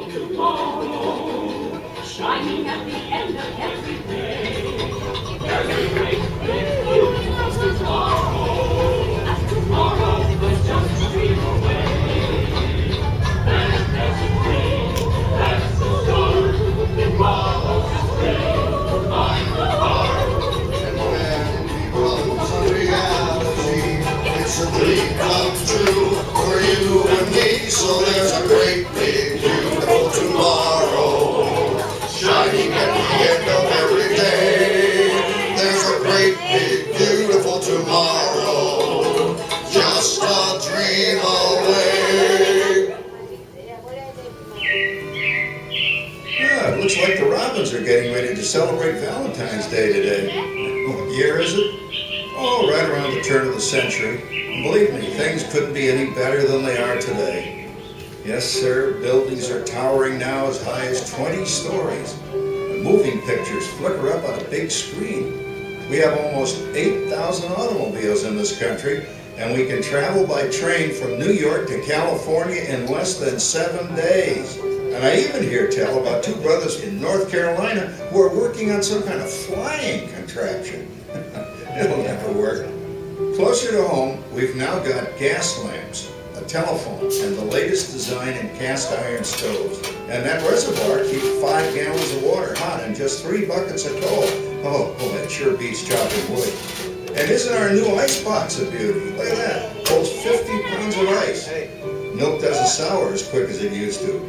Tomorrow, shining at the end of every day. There's a great big universe tomorrow, and tomorrow is just a dream away. And there's a dream, that's the start. Tomorrow's a dream, mind the heart. And when it becomes a reality, it's a dream come true for you and me. So there's a great big beautiful tomorrow, shining at the end of every day. There's a great big beautiful tomorrow, just a dream away. Yeah, it looks like the Robins are getting ready to celebrate Valentine's Day today. What year is it? Oh, right around the turn of the century. And believe me, things couldn't be any better than they are today. Yes, sir, buildings are towering now as high as 20 stories. And moving pictures flicker up on a big screen. We have almost 8,000 automobiles in this country, and we can travel by train from New York to California in less than 7 days. And I even hear tell about two brothers in North Carolina who are working on some kind of flying contraption. It'll never work. Closer to home, we've now got gas lamps, a telephone, and the latest design in cast iron stoves. And that reservoir keeps 5 gallons of water hot and just 3 buckets of coal. Oh, that sure beats chopping wood. And isn't our new ice box a beauty? Look at that, holds 50 pounds of ice. Milk doesn't sour as quick as it used to.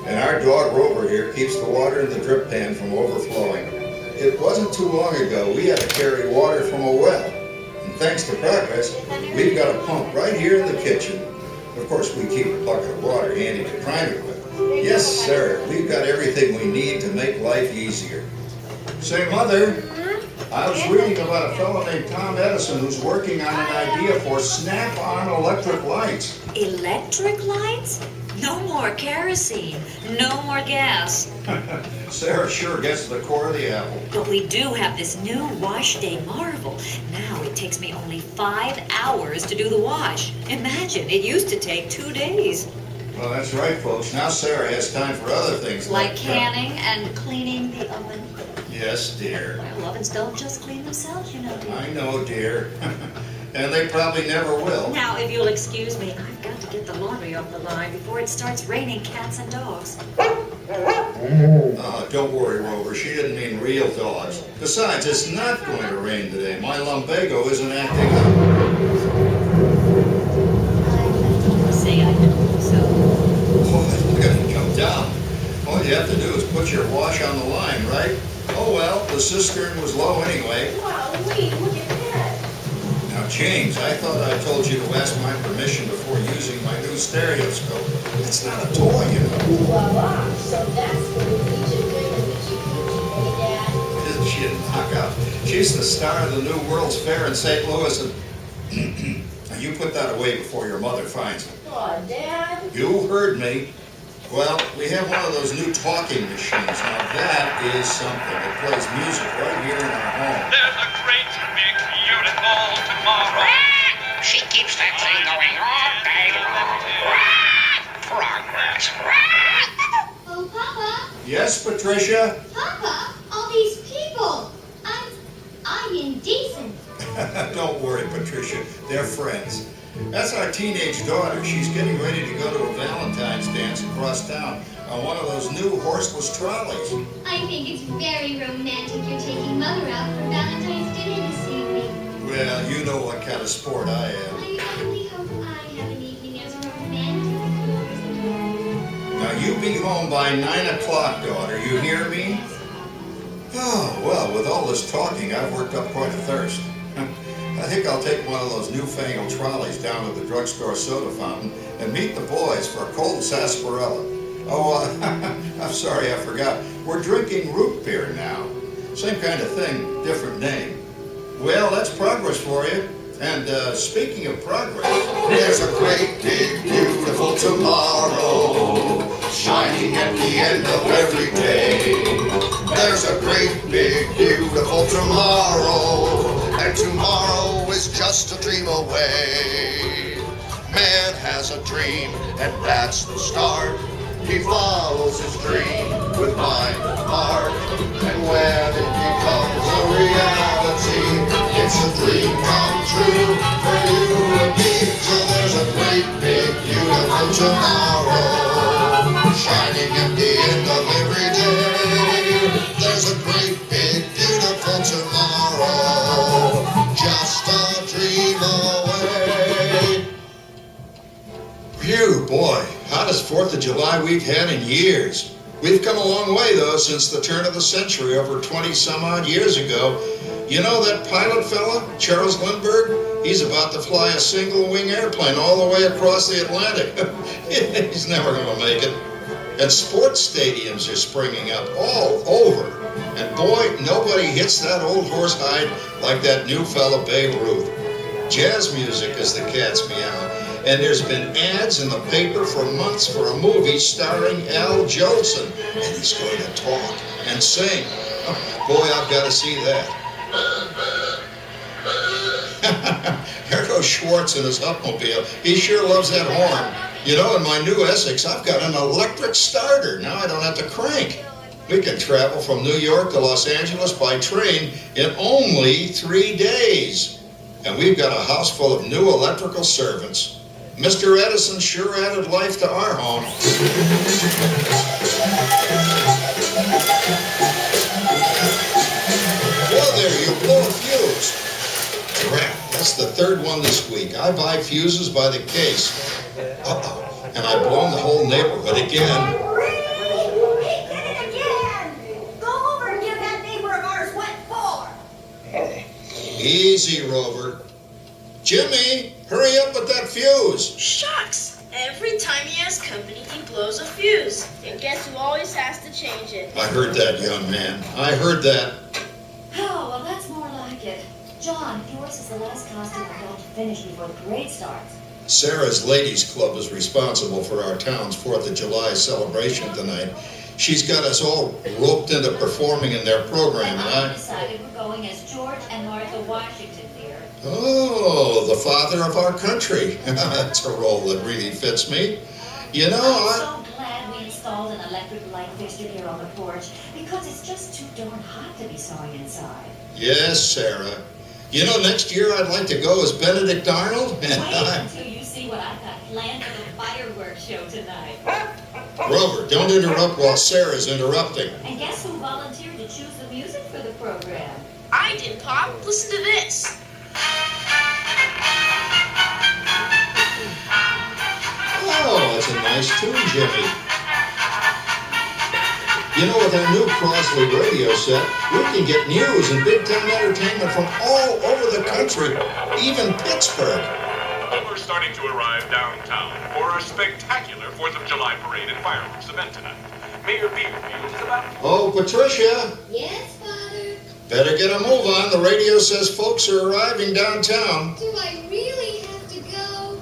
And our dog Rover here keeps the water in the drip pan from overflowing. It wasn't too long ago we had to carry water from a well. And thanks to Progress, we've got a pump right here in the kitchen. Of course, we keep a bucket of water handy to prime it with. Yes, sir, we've got everything we need to make life easier. Say, Mother, I was reading about a fellow named Tom Edison who's working on an idea for snap-on electric lights. Electric lights? No more kerosene, no more gas. Sarah sure gets to the core of the apple. But we do have this new wash day marvel. Now it takes me only 5 hours to do the wash. Imagine, it used to take 2 days. Well, that's right, folks. Now Sarah has time for other things Like canning and cleaning the oven. Yes, dear. Well, ovens don't just clean themselves, you know, dear. I know, dear. And they probably never will. Now, if you'll excuse me, I've got to get the laundry off the line before it starts raining cats and dogs. Don't worry, Rover. She didn't mean real dogs. Besides, it's not going to rain today. My lumbago isn't acting up. Say I don't, so. Oh, I'm going to come down. All you have to do is put your wash on the line, right? Oh, well, the cistern was low anyway. Wow, wait, look at that. Now, James, I thought I told you to ask my permission before using my new stereoscope. It's not a toy, you know. Voila, so that's what the feature doing the Feature Coochie, hey, Dad? Isn't she a knockout? She's the star of the new World's Fair in St. Louis, and you put that away before your mother finds it. Aw, Dad. You heard me. Well, we have one of those new talking machines. Now that is something. It plays music right here in our home. There's a great big beautiful tomorrow. She keeps that thing going all day long. Progress. Oh, Papa, Yes, Patricia? Papa, all these people. I'm indecent. Don't worry, Patricia. They're friends. That's our teenage daughter. She's getting ready to go to a Valentine's dance across town on one of those new horseless trolleys. I think it's very romantic you're taking Mother out for Valentine's dinner this evening. Well, you know what kind of sport I am. I really hope I have an evening as romantic as yours and Now, you be home by 9 o'clock, daughter. You hear me? Oh, well, with all this talking, I've worked up quite a thirst. I think I'll take one of those newfangled trolleys down to the drugstore soda fountain and meet the boys for a cold sarsaparilla. Oh, I'm sorry, I forgot. We're drinking root beer now. Same kind of thing, different name. Well, that's Progress for you. And speaking of progress, There's a great big beautiful tomorrow, shining at the end of every day. There's a great big beautiful tomorrow, and tomorrow is just a dream away. Man has a dream, and that's the start. He follows his dream with my heart. And when it becomes a reality, it's a dream come true for you and me. So there's a great big beautiful tomorrow shining at the end of every day. There's a great big beautiful tomorrow, just a dream away. Phew, boy, hottest 4th of July we've had in years. We've come a long way, though, since the turn of the century, over 20-some-odd years ago. You know that pilot fella, Charles Lindbergh? He's about to fly a single-wing airplane all the way across the Atlantic. He's never going to make it. And sports stadiums are springing up all over. And boy, nobody hits that old horse hide like that new fella Babe Ruth. Jazz music, as the cats meow. And there's been ads in the paper for months for a movie starring Al Jolson. And he's going to talk and sing. Boy, I've got to see that. There goes Schwartz in his Upmobile. He sure loves that horn. You know, in my new Essex, I've got an electric starter. Now I don't have to crank. We can travel from New York to Los Angeles by train in only 3 days. And we've got a house full of new electrical servants. Mr. Edison sure added life to our home. Whoa there, you blow a fuse. Crap, that's the 3rd one this week. I buy fuses by the case. Uh-oh, and I've blown the whole neighborhood again. He did it again! Go over and give that neighbor of ours what for. Easy, Rover. Jimmy, hurry up with that fuse. Shucks! Every time he has company, he blows a fuse. And guess who always has to change it? I heard that, young man. I heard that. Oh, well, that's more like it. John, yours is the last costume I've got to finish before the parade starts. Sarah's Ladies Club is responsible for our town's 4th of July celebration tonight. She's got us all roped into performing in their program, And and I decided we're going as George and Martha Washington here. Oh, the father of our country. That's a role that really fits me. You know, I'm so glad we installed an electric light fixture here on the porch because it's just too darn hot to be sewing inside. Yes, Sarah. You know, next year I'd like to go as Benedict Arnold. Wait until you see what I've got planned for the fireworks show tonight. Rover, don't interrupt while Sarah's interrupting. And guess who volunteered to choose the music for the program? I did, Pop. Listen to this. Oh, that's a nice tune, Jimmy. You know, with our new Crosley radio set, we can get news and big-time entertainment from all over the country, even Pittsburgh. We're starting to arrive downtown for our spectacular 4th of July parade and fireworks event tonight. Mayor Beaverfield is about... Oh, Patricia, Yes, Father? better get a move on. The radio says folks are arriving downtown. Do I really have to go?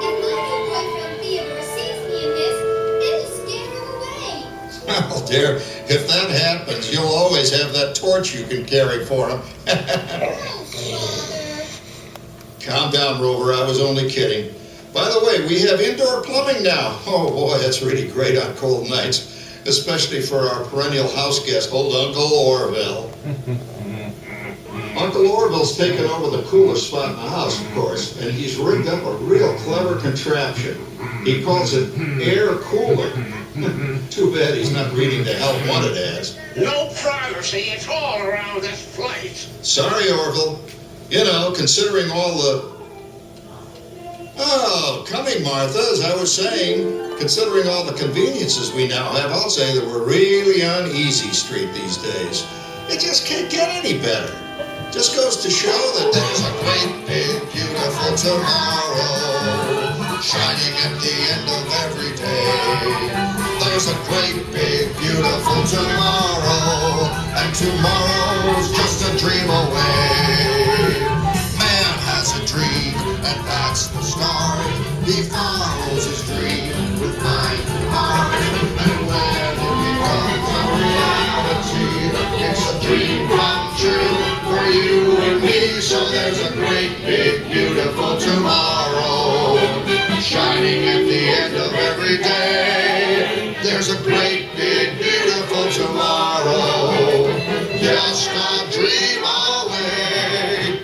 If my new boyfriend Theodore sees me in this, it'll scare him away. Well, dear, if that happens, you'll always have that torch you can carry for him. Oh, Father. Calm down, Rover. I was only kidding. By the way, we have indoor plumbing now. Oh, boy, that's really great on cold nights, especially for our perennial house guest, old Uncle Orville. Uncle Orville's taken over the coolest spot in the house, of course, and he's rigged up a real clever contraption. He calls it air cooler. Too bad he's not reading the Help Wanted ads. No privacy at all around this place. Sorry, Orville. You know, considering all the... Oh, coming, Martha, as I was saying, considering all the conveniences we now have, I'll say that we're really on easy street these days. It just can't get any better. Just goes to show that There's a great big beautiful tomorrow shining at the end of every day. There's a great big beautiful tomorrow, and tomorrow's just a dream away. Man has a dream, and that's the start. He follows his dream with mind and heart, and when it becomes a reality, it's a dream come true for you and me. So there's a great big beautiful tomorrow shining at the end of every day. There's a great great big beautiful tomorrow. Just a dream away.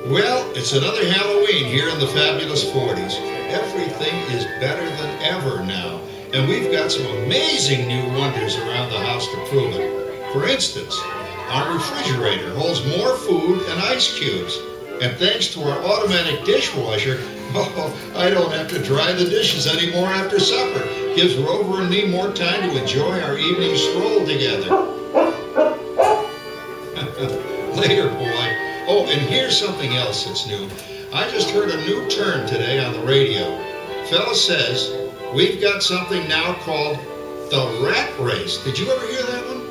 Well, it's another Halloween here in the fabulous 40s. Everything is better than ever now. And we've got some amazing new wonders around the house to prove it. For instance, our refrigerator holds more food and ice cubes. And thanks to our automatic dishwasher, I don't have to dry the dishes anymore after supper. Gives Rover and me more time to enjoy our evening stroll together. Later, boy. Oh, and here's something else that's new. I just heard a new term today on the radio. Fella says, we've got something now called the rat race. Did you ever hear that one?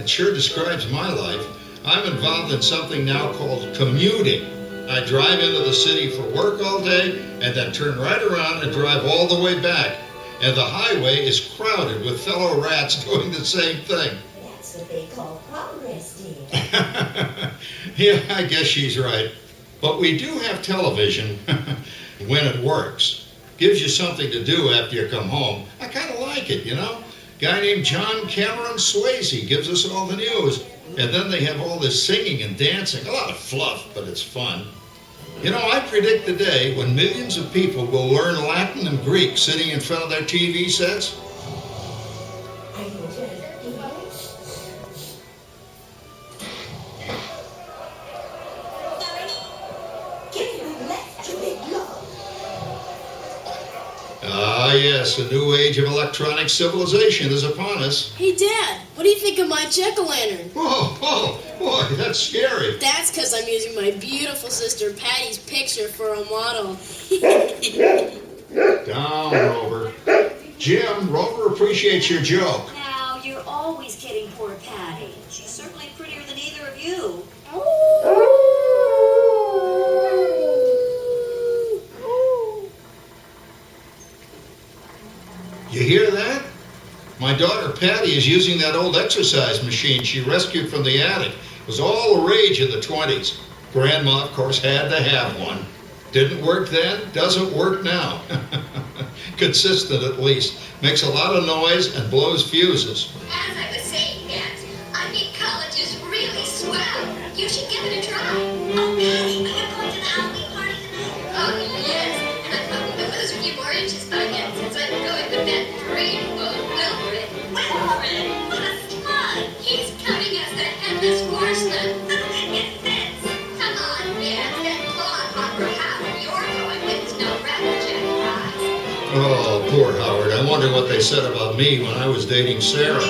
It sure describes my life. I'm involved in something now called commuting. I drive into the city for work all day and then turn right around and drive all the way back. And the highway is crowded with fellow rats doing the same thing. That's what they call progress, dear. Yeah, I guess she's right. But we do have television when it works. Gives you something to do after you come home. I kind of like it, you know? Guy named John Cameron Swayze gives us all the news. And then they have all this singing and dancing. A lot of fluff, but it's fun. You know, I predict the day when millions of people will learn Latin and Greek sitting in front of their TV sets. Are you ready, dear? Give me left to big love. Ah, yes, a new age of electronic civilization is upon us. Hey, Dad, what do you think of my jack-o'-lantern? Oh, boy, that's scary. That's because I'm using my beautiful sister Patty's picture for a model. Down, Rover. Jim, Rover appreciates your joke. Now, you're always kidding poor Patty. She's certainly prettier than either of you. You hear that? My daughter Patty is using that old exercise machine she rescued from the attic. It was all the rage in the 20s. Grandma, of course, had to have one. Didn't work then, doesn't work now. Consistent at least. Makes a lot of noise and blows fuses. As I was saying, Dad, I think college is really swell. You should give it a try. Oh, Patty, are you going to the Halloween party tonight? Oh, yes. And I'm hoping to lose a few more inches by then since I'm going with that dreamboat Wilfred. Wilfred? What a slug! He's coming as the headless horseman. It fits. Come on, Dad. That clodhopper Howard you're going with is no Rattlejack prize. Oh, poor Howard. I wonder what they said about me when I was dating Sarah.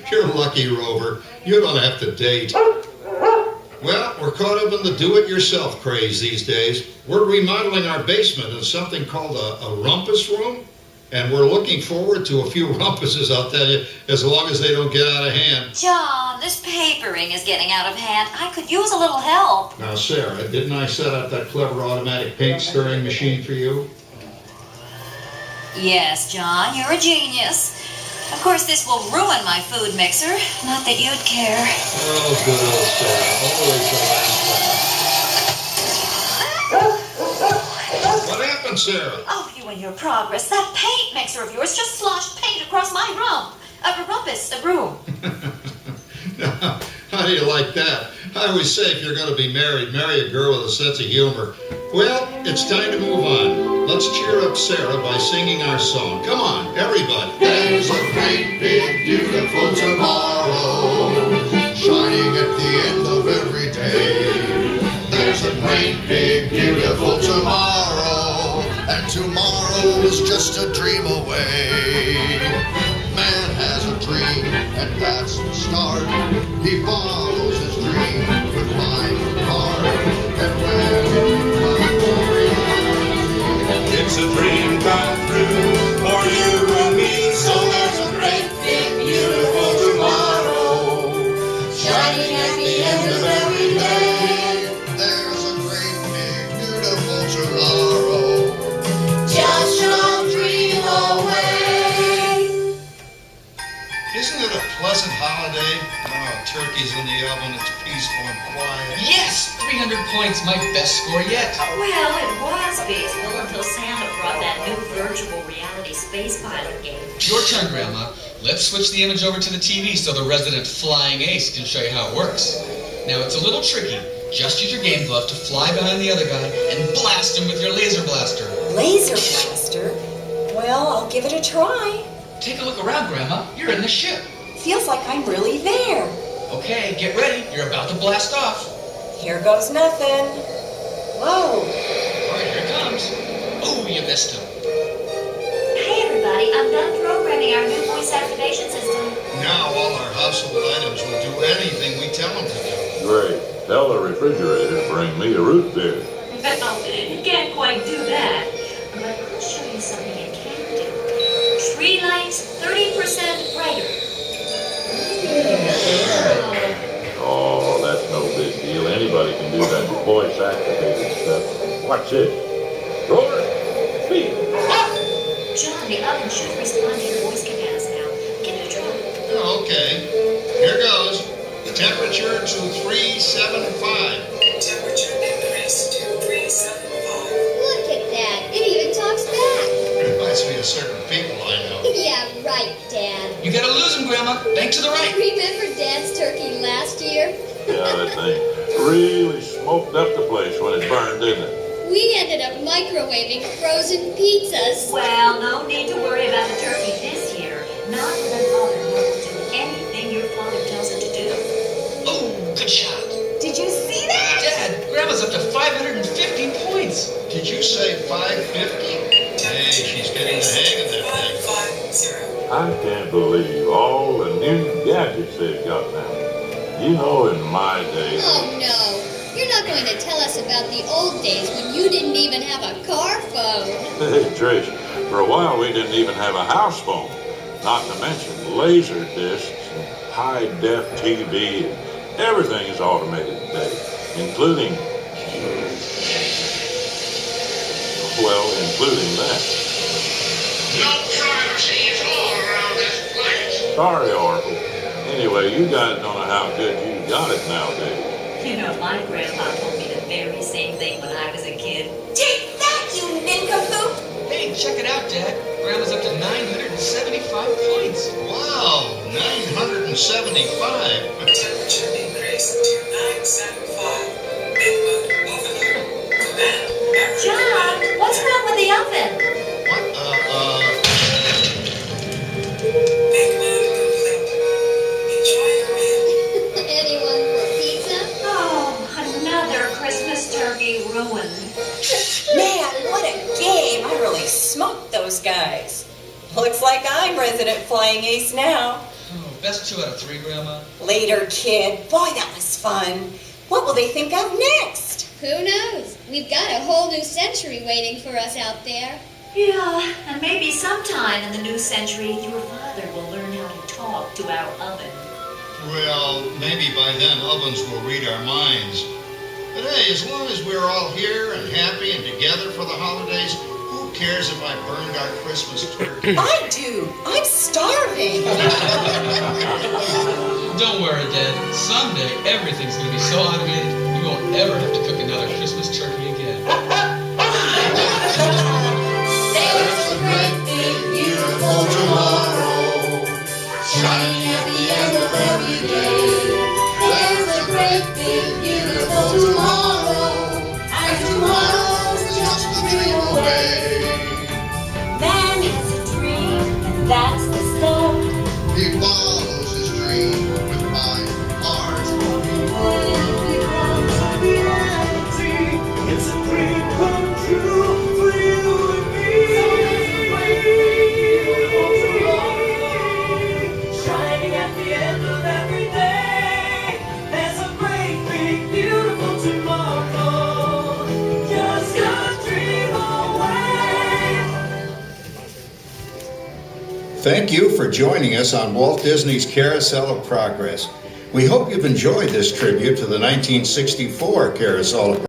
You're lucky, Rover. You don't have to date. Well, we're caught up in the do-it-yourself craze these days. We're remodeling our basement in something called a rumpus room, and we're looking forward to a few rumpuses, I'll tell you, as long as they don't get out of hand. John, this papering is getting out of hand. I could use a little help. Now, Sarah, didn't I set up that clever automatic paint stirring machine for you? Yes, John, you're a genius. Of course, this will ruin my food mixer. Not that you'd care. Oh, good old Sarah. Always the last one. What happened, Sarah? Oh, you and your progress. That paint mixer of yours just sloshed paint across my room. Now, how do you like that? I always say if you're going to be married, marry a girl with a sense of humor. Well, it's time to move on. Let's cheer up Sarah by singing our song. Come on, everybody. There's a great big beautiful tomorrow shining at the end of every day. There's a great big beautiful tomorrow, and tomorrow is just a dream away. Man has a dream, and that's the start. He follows his dream with mind and heart, and when it comes to reality, It's a dream come true for you and me. so there's a great big beautiful tomorrow shining at the end of every day. There's a great big beautiful tomorrow, just a dream away. Isn't it a pleasant holiday? Oh, turkey's in the oven, it's peaceful and quiet. Yes! 300 points, my best score yet. Well, it was peaceful until Santa brought that new virtual reality space pilot game. Your turn, Grandma. Let's switch the image over to the TV so the resident flying ace can show you how it works. Now, it's a little tricky. Just use your game glove to fly behind the other guy and blast him with your laser blaster. Laser blaster? Well, I'll give it a try. Take a look around, Grandma. You're in the ship. Feels like I'm really there. Okay, get ready. You're about to blast off. Here goes nothing. Whoa. All right, here it comes. Oh, you missed him. Hey, everybody, I'm done programming our new voice activation system. Now all our household items will do anything we tell them to do. Great. Tell the refrigerator to bring me a root beer. Well, you can't quite do that. But I'll show you something it can do. Tree lights 30% brighter. Oh, that's no big deal. Anybody can do that voice activated stuff. Watch this. Roar! Speak! John, the oven should respond to your voice commands now. Give it a try. Oh, okay. Here goes. Temperature to 375. Temperature increase to 375. Look at that. It even talks back. Reminds me of certain people I know. Yeah, right, Dad. You gotta lose him, Grandma. Bank to the right. Remember Dad's turkey last year? Yeah, that thing really smoked up the place when it burned, didn't it? We ended up microwaving frozen pizzas. Well, no need to worry about the turkey this year. Not with an oven that will do anything your father tells it to do. Oh, good shot. Did you see that? Dad, Grandma's up to 550 points. Did you say 550? Hey, she's getting the hang of that thing. 550. I can't believe all the new gadgets they've got now. You know, in my day... Oh, no. You're not going to tell us about the old days when you didn't even have a car phone. Hey, Trish, for a while we didn't even have a house phone. Not to mention laser discs and high-def TV. Everything is automated today, including that. No privacy at all around this place. Sorry, Oracle. Anyway, you guys don't know how good you got it nowadays. You know, my grandpa told me the very same thing when I was a kid. Take that, you nincompoop! Hey, check it out, Dad. Grandma's up to 975 points. Wow, 975. Temperature increase to 975. Big Mug overload. Command activated. John, what's wrong with the oven? What? Big Mug complete. Enjoy your meal. Anyone for pizza? Oh, another Christmas turkey ruined. Man, what a game. I really smoked those guys. Looks like I'm resident flying ace now. Oh, best 2 out of 3, Grandma. Later, kid. Boy, that was fun. What will they think of next? Who knows? We've got a whole new century waiting for us out there. Yeah, and maybe sometime in the new century, your father will learn how to talk to our oven. Well, maybe by then ovens will read our minds. But hey, as long as we're all here and happy and together for the holidays, who cares if I burned our Christmas turkey? I do. I'm starving. Don't worry, Dad. Someday, everything's gonna be so automated, you won't ever have to cook another Christmas turkey again. There's a great big beautiful tomorrow, shining at the end of every day. There's a great big beautiful tomorrow, and tomorrow's just a dream away. Man has a dream, and that's the start. He follows his dream with my heart. It's a dream come true for you and me. Shining at the end of every day. There's a great big beautiful tomorrow. Just a dream away. Thank you for joining us on Walt Disney's Carousel of Progress. We hope you've enjoyed this tribute to the 1964 Carousel of